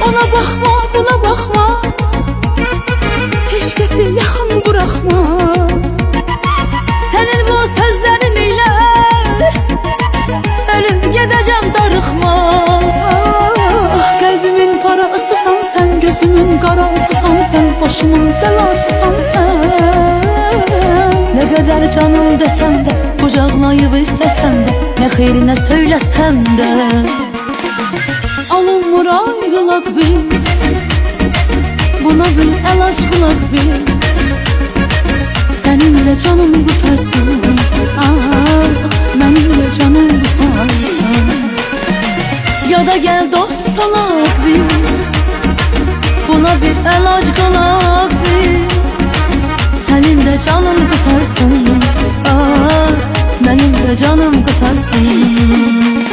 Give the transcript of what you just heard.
Ona bakma, buna bakma, hiç kesi yakın bırakma. Senin bu sözlerin ile ölüp gideceğim darıkma. Ah, kalbimin parasısan sen, gözümün karasısan sen, başımın belasısan sen. Ne kadar canım desem de, kucaklayıp istesem de, ne hayrine söylesem de. Alınmır ayrılak biz, buna bir el aşkılak biz. Seninle canım kurtarsın, ah, benimle canım kurtarsın. Ya da gel dost olak biz, buna bir el aşkılak biz. Seninle canım kurtarsın, ah, benimle canım kurtarsın.